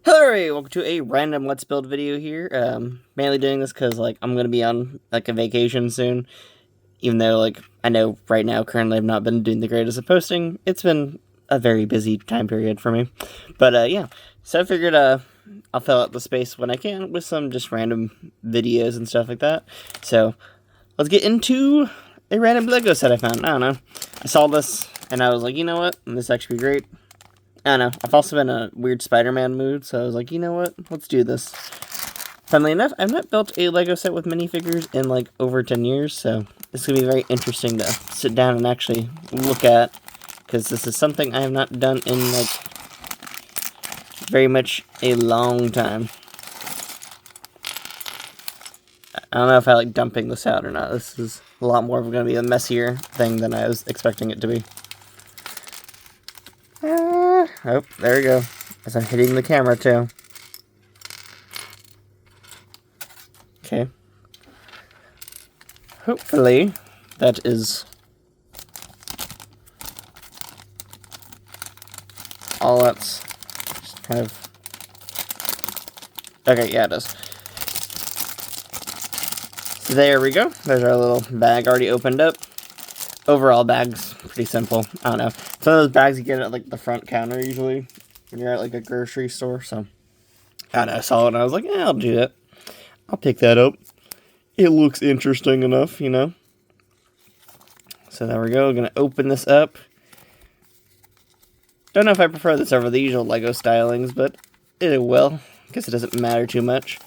Hello, everybody. Welcome to a random Let's Build video here. Mainly doing this because, I'm going to be on, a vacation soon. Even though, I know right now, currently, I've not been doing the greatest of posting. It's been a very busy time period for me. But, yeah. So I figured, I'll fill out the space when I can with some just random videos and stuff like that. So, let's get into a random Lego set I found. I don't know. I saw this, and I was like, you know what? This actually be great. I don't know. I've also been in a weird Spider-Man mood, so I was like, you know what? Let's do this. Funnily enough, I've not built a Lego set with minifigures in, over 10 years, so it's going to be very interesting to sit down and actually look at, because this is something I have not done in, very much a long time. I don't know if I like dumping this out or not. This is a lot more going to be a messier thing than I was expecting it to be. Oh, there we go. As I'm hitting the camera, too. Okay. Hopefully, that is all that's just kind of... Okay, yeah, it is. So there we go. There's our little bag already opened up. Overall, bag's pretty simple. I don't know. Some of those bags you get at, the front counter, usually, when you're at, a grocery store, so... I don't know, I saw it, and I was like, yeah, I'll do that. I'll pick that up. It looks interesting enough, you know? So there we go. I'm going to open this up. Don't know if I prefer this over the usual Lego stylings, but it will. I guess it doesn't matter too much.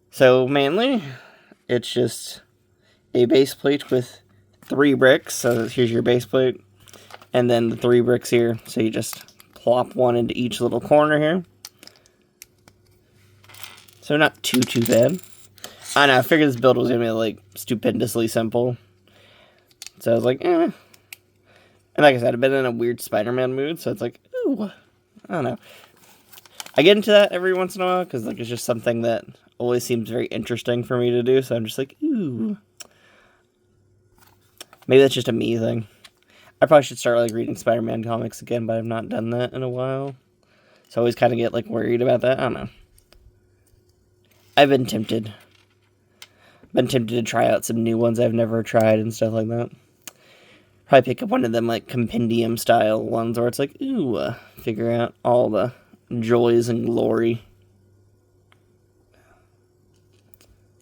So, mainly, it's just a base plate with 3 bricks, so here's your base plate, and then the 3 bricks here, so you just plop one into each little corner here. So not too bad. I know, I figured this build was gonna be, stupendously simple. So I was like, eh. And like I said, I've been in a weird Spider-Man mood, so it's like, ooh, I don't know. I get into that every once in a while, because, it's just something that always seems very interesting for me to do, so I'm just like, ooh. Maybe that's just a me thing. I probably should start, reading Spider-Man comics again, but I've not done that in a while. So I always kind of get, worried about that. I don't know. I've been tempted. Been tempted to try out some new ones I've never tried and stuff like that. Probably pick up one of them, compendium-style ones where it's like, ooh, figure out all the joys and glory.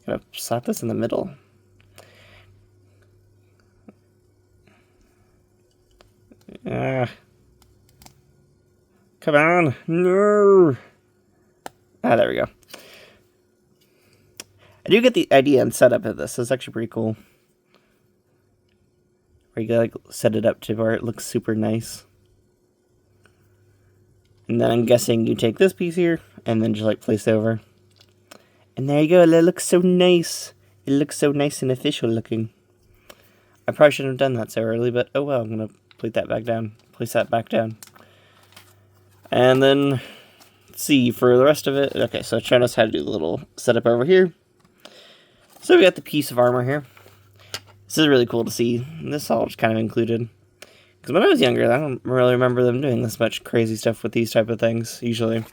Gotta slap this in the middle. Come on. No. There we go. I do get the idea and setup of this. It's actually pretty cool. Where you gotta, set it up to where it looks super nice. And then I'm guessing you take this piece here and then just, place it over. And there you go. It looks so nice. It looks so nice and official looking. I probably shouldn't have done that so early, but oh well. I'm gonna place that back down. And then, let's see, for the rest of it, okay, so showing us how to do the little setup over here. So we got the piece of armor here. This is really cool to see. This all just kind of included. Because when I was younger, I don't really remember them doing this much crazy stuff with these type of things, usually.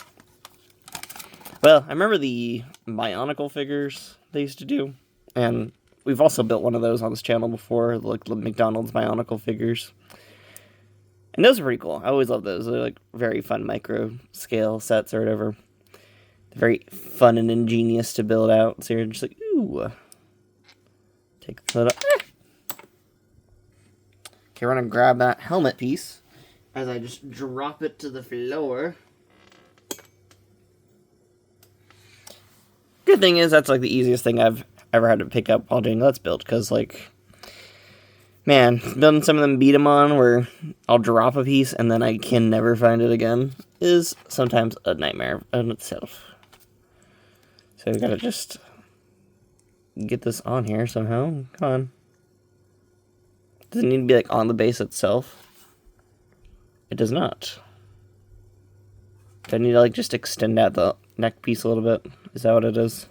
Well, I remember the Bionicle figures they used to do. And we've also built one of those on this channel before, the McDonald's Bionicle figures. And those are pretty cool. I always love those. They're, very fun micro-scale sets or whatever. They're very fun and ingenious to build out. So you're just like, ooh. Take the lid off. Okay, we're going to grab that helmet piece as I just drop it to the floor. Good thing is, that's, the easiest thing I've ever had to pick up while doing Let's Build. Because, man, building some of them beat 'em on where I'll drop a piece and then I can never find it again is sometimes a nightmare in itself. So we gotta just get this on here somehow. Come on. Does it need to be on the base itself? It does not. Do I need to just extend out the neck piece a little bit? Is that what it is?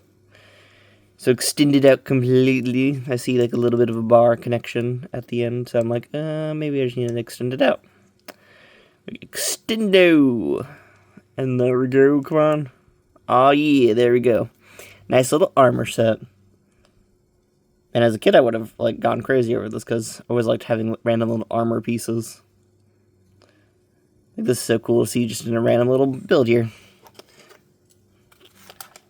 So extend it out completely. I see a little bit of a bar connection at the end. So I'm like, maybe I just need to extend it out. Extendo. And there we go, come on. Oh yeah, there we go. Nice little armor set. And as a kid, I would have like gone crazy over this because I always liked having random little armor pieces. Like, this is so cool to see just in a random little build here.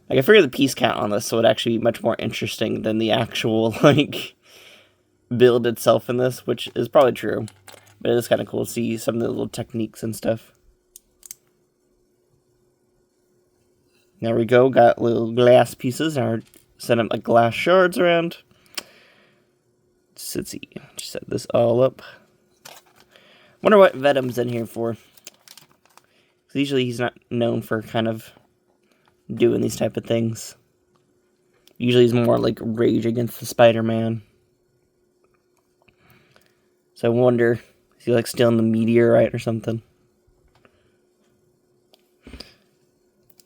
Like, I figure the piece count on this would actually be much more interesting than the actual, like, build itself in this, which is probably true. But it is kind of cool to see some of the little techniques and stuff. There we go, got little glass pieces, and we're setting up like glass shards around. Let's see, just set this all up. Wonder what Venom'S in here for. Usually he's not known for kind of doing these type of things. Usually he's more like Rage Against the Spider-Man. So I wonder, is he like stealing the meteorite or something?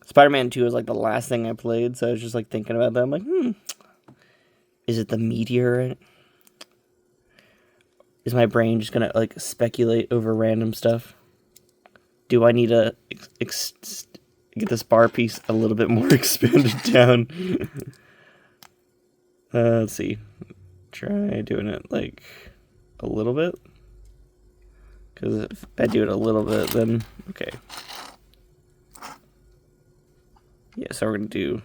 Spider-Man 2 was like the last thing I played, so I was just like thinking about that. I'm like, is it the meteorite? Is my brain just gonna like speculate over random stuff? Do I need to get this bar piece a little bit more expanded down? Let's see. Try doing it like a little bit. Because if I do it a little bit, then okay. Yeah, so we're gonna do.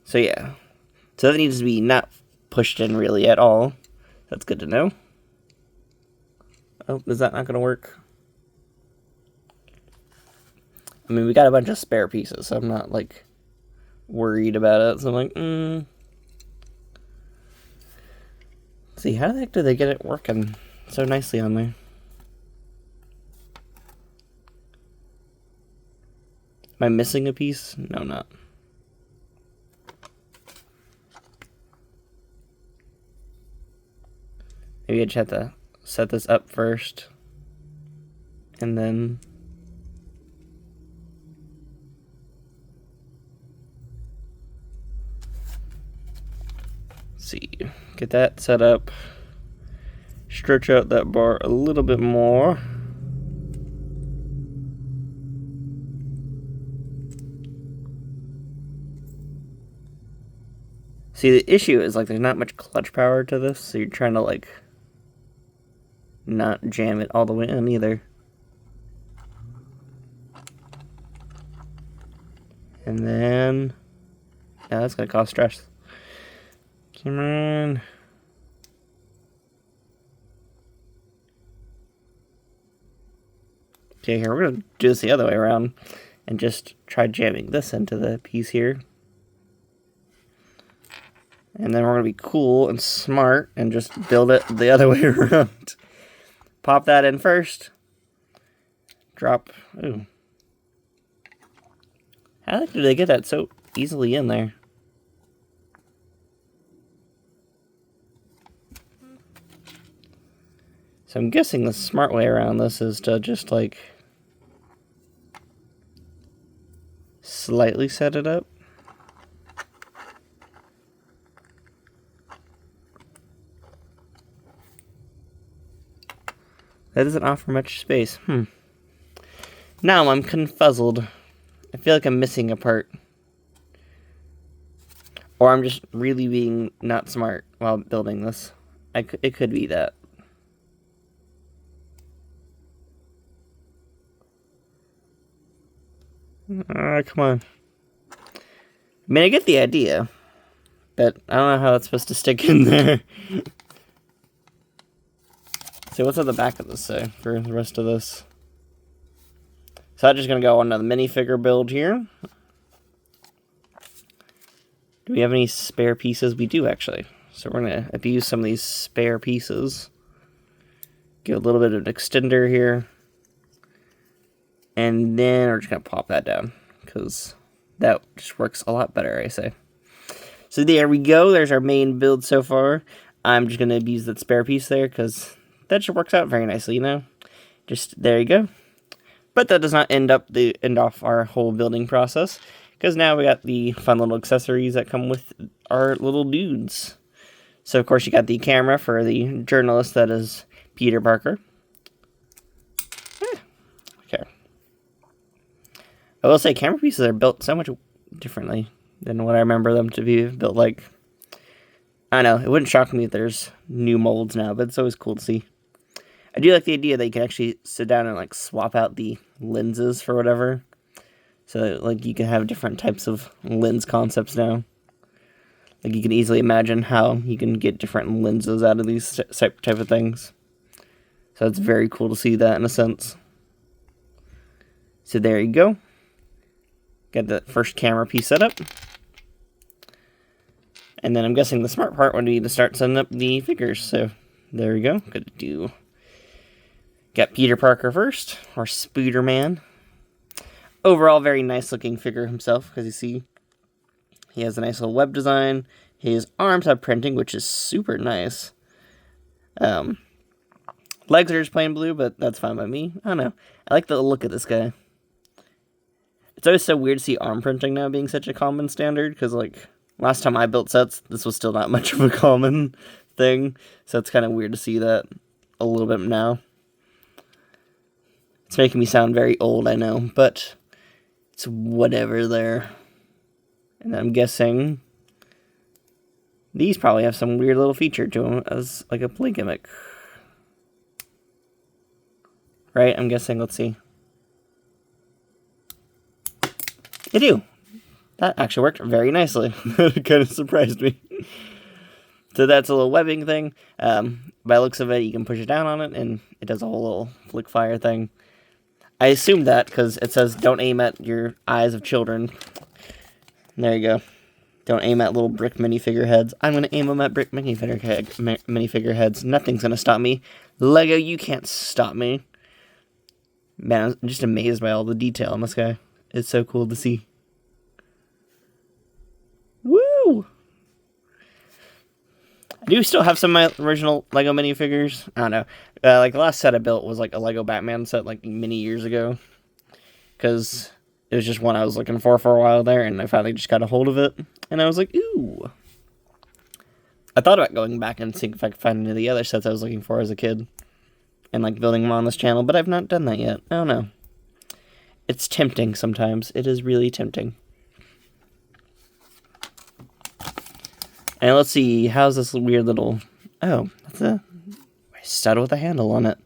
So yeah, so that needs to be not pushed in really at all. That's good to know. Oh, is that not gonna work? I mean, we got a bunch of spare pieces, so I'm not, like, worried about it. So I'm like, See, how the heck do they get it working so nicely on there? Am I missing a piece? No, not. Maybe I just have to set this up first. And then... see, get that set up, stretch out that bar a little bit more. See, the issue is like there's not much clutch power to this, so you're trying to like not jam it all the way in either. And then, yeah, that's gonna cause stress. Come on. Okay, here, we're going to do this the other way around and just try jamming this into the piece here. And then we're going to be cool and smart and just build it the other way around. Pop that in first. Drop. Ooh. How the heck did they get that so easily in there? So I'm guessing the smart way around this is to just like slightly set it up. That doesn't offer much space. Now I'm confuzzled. I feel like I'm missing a part. Or I'm just really being not smart while building this. It could be that. Come on. I mean, I get the idea, but I don't know how that's supposed to stick in there. So what's on the back of this say for the rest of this? So I'm just going to go on to the minifigure build here. Do we have any spare pieces? We do, actually. So we're going to abuse some of these spare pieces. Get a little bit of an extender here. And then we're just going to pop that down, because that just works a lot better, I say. So there we go. There's our main build so far. I'm just going to abuse that spare piece there, because that just works out very nicely, you know? Just, there you go. But that does not end off our whole building process, because now we got the fun little accessories that come with our little dudes. So, of course, you got the camera for the journalist that is Peter Parker. Okay. I will say camera pieces are built so much differently than what I remember them to be built like. I don't know, it wouldn't shock me if there's new molds now, but it's always cool to see. I do like the idea that you can actually sit down and like swap out the lenses for whatever. So like you can have different types of lens concepts now. Like you can easily imagine how you can get different lenses out of these type of things. So it's very cool to see that in a sense. So there you go. Got the first camera piece set up. And then I'm guessing the smart part would be to start setting up the figures. So there we go. Good to do. Got Peter Parker first, or Spider-Man. Overall, very nice looking figure himself, because you see, he has a nice little web design. His arms have printing, which is super nice. Legs are just plain blue, but that's fine by me. I don't know. I like the look of this guy. It's always so weird to see arm printing now being such a common standard, because, like, last time I built sets, this was still not much of a common thing, so it's kind of weird to see that a little bit now. It's making me sound very old, I know, but it's whatever there. And I'm guessing these probably have some weird little feature to them as like a play gimmick. Right? I'm guessing, let's see. They do. That actually worked very nicely. It kind of surprised me. So that's a little webbing thing. By the looks of it, you can push it down on it, and it does a whole little flick fire thing. I assumed that because it says don't aim at your eyes of children. There you go. Don't aim at little brick minifigure heads. I'm going to aim them at brick minifigure heads. Nothing's going to stop me. Lego, you can't stop me. Man, I'm just amazed by all the detail on this guy. It's so cool to see. Woo! I do still have some of my original Lego minifigures. I don't know. Like, the last set I built was, like, a Lego Batman set, like, many years ago. Because it was just one I was looking for a while there, and I finally just got a hold of it. And I was like, ooh. I thought about going back and seeing if I could find any of the other sets I was looking for as a kid. And, like, building them on this channel, but I've not done that yet. I don't know. It's tempting sometimes. It is really tempting. And let's see, how's this weird little... Oh, that's a stud with a handle on it.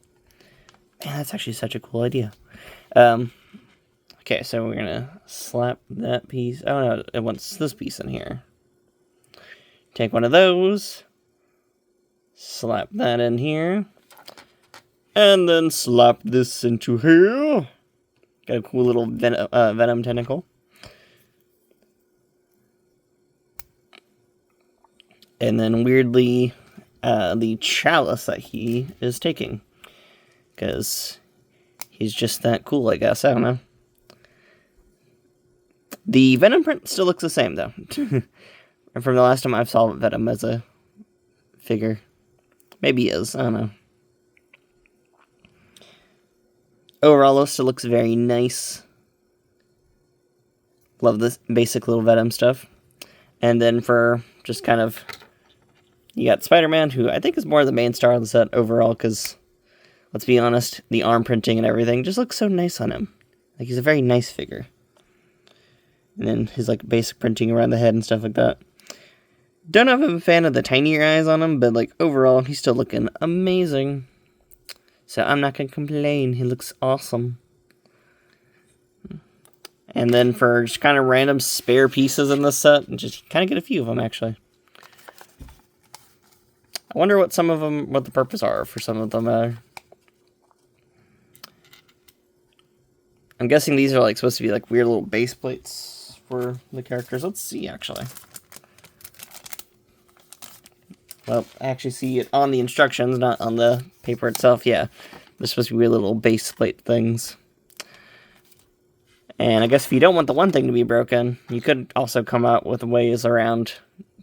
Man, that's actually such a cool idea. Okay, so we're gonna slap that piece. Oh no, it wants this piece in here. Take one of those. Slap that in here. And then slap this into here. Got a cool little Venom tentacle. And then weirdly, the chalice that he is taking. Because he's just that cool, I guess. I don't know. The Venom print still looks the same, though. And from the last time I saw Venom as a figure. Maybe he is. I don't know. Overall, it still looks very nice. Love this basic little Venom stuff. And then for just kind of... You got Spider-Man, who I think is more the main star of the set overall, because, let's be honest, the arm printing and everything just looks so nice on him. Like, he's a very nice figure. And then his, like, basic printing around the head and stuff like that. Don't know if I'm a fan of the tinier eyes on him, but, like, overall, he's still looking amazing. So I'm not going to complain. He looks awesome. And then for just kind of random spare pieces in this set, just kind of get a few of them, actually. I wonder what some of them, what the purpose are for some of them. I'm guessing these are like supposed to be like weird little base plates for the characters. Let's see, actually. Well, I actually see it on the instructions, not on the paper itself. Yeah, they're supposed to be weird little base plate things. And I guess if you don't want the one thing to be broken, you could also come out with ways around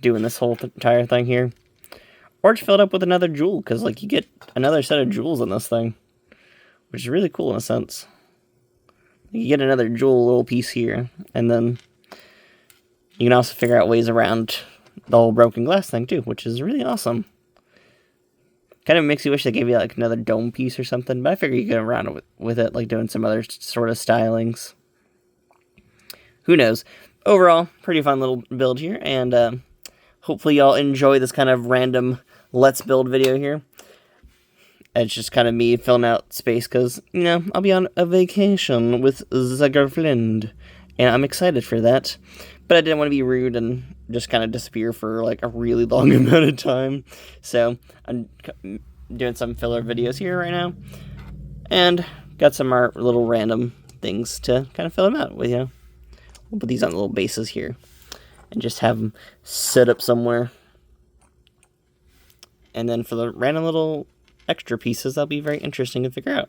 doing this whole entire thing here. Or just fill it up with another jewel, because, like, you get another set of jewels in this thing. Which is really cool in a sense. You get another jewel little piece here, and then you can also figure out ways around the whole broken glass thing, too, which is really awesome. Kind of makes you wish they gave you, like, another dome piece or something, but I figure you could get around with it, like, doing some other sort of stylings. who knows? Overall, pretty fun little build here, and hopefully y'all enjoy this kind of random let's build video here. It's just kind of me filling out space because, you know, I'll be on a vacation with the girlfriend, and I'm excited for that. But I didn't want to be rude and just kind of disappear for, like, a really long amount of time. So, I'm doing some filler videos here right now. And got some more little random things to kind of fill them out with, you know. We'll put these on little bases here. And just have them set up somewhere. And then for the random little extra pieces, that'll be very interesting to figure out.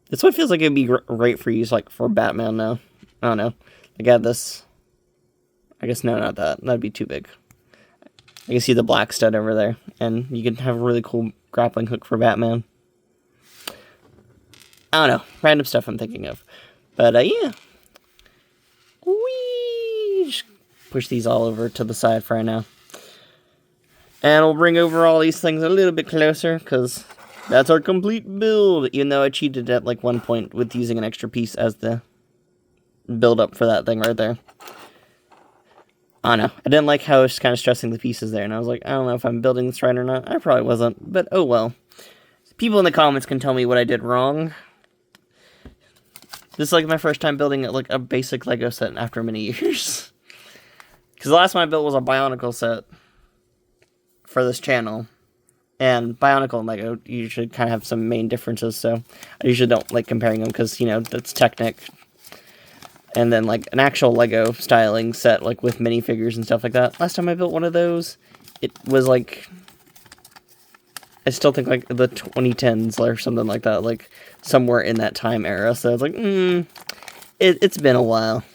This one feels like it'd be great for use, like, for Batman now. I don't know. I got this. I guess, no, not that. That'd be too big. I can see the black stud over there. And you can have a really cool grappling hook for Batman. I don't know. Random stuff I'm thinking of. But, yeah. Whee! Just push these all over to the side for right now. And we'll bring over all these things a little bit closer, because that's our complete build. Even though I cheated at, like, one point with using an extra piece as the build up for that thing right there. I don't know. I didn't like how I was kind of stressing the pieces there, and I was like, I don't know if I'm building this right or not. I probably wasn't, but oh well. People in the comments can tell me what I did wrong. This is like my first time building like a basic Lego set after many years. Because the last one I built was a Bionicle set for this channel. And Bionicle and Lego usually kind of have some main differences, so I usually don't like comparing them because, you know, that's Technic. And then, like, an actual Lego styling set, like, with minifigures and stuff like that. Last time I built one of those, it was, like, I still think, like, the 2010s or something like that, like, somewhere in that time era. So I was like, it's been a while.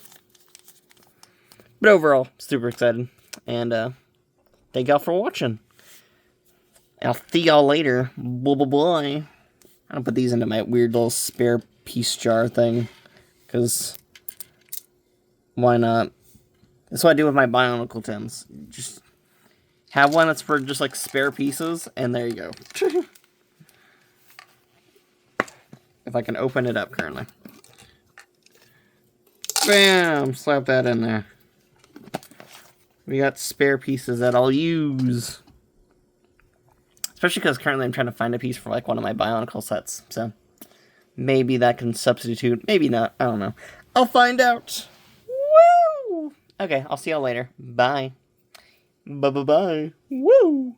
But overall, super excited. And, thank y'all for watching. I'll see y'all later. Bye-bye. I'll put these into my weird little spare piece jar thing. Because why not? That's what I do with my Bionicle tins. Just have one that's for just like spare pieces, and there you go. If I can open it up currently. Bam! Slap that in there. We got spare pieces that I'll use. Especially because currently I'm trying to find a piece for like one of my Bionicle sets. So maybe that can substitute. Maybe not. I don't know. I'll find out. Woo! Okay, I'll see y'all later. Bye. Bye-bye-bye. Woo!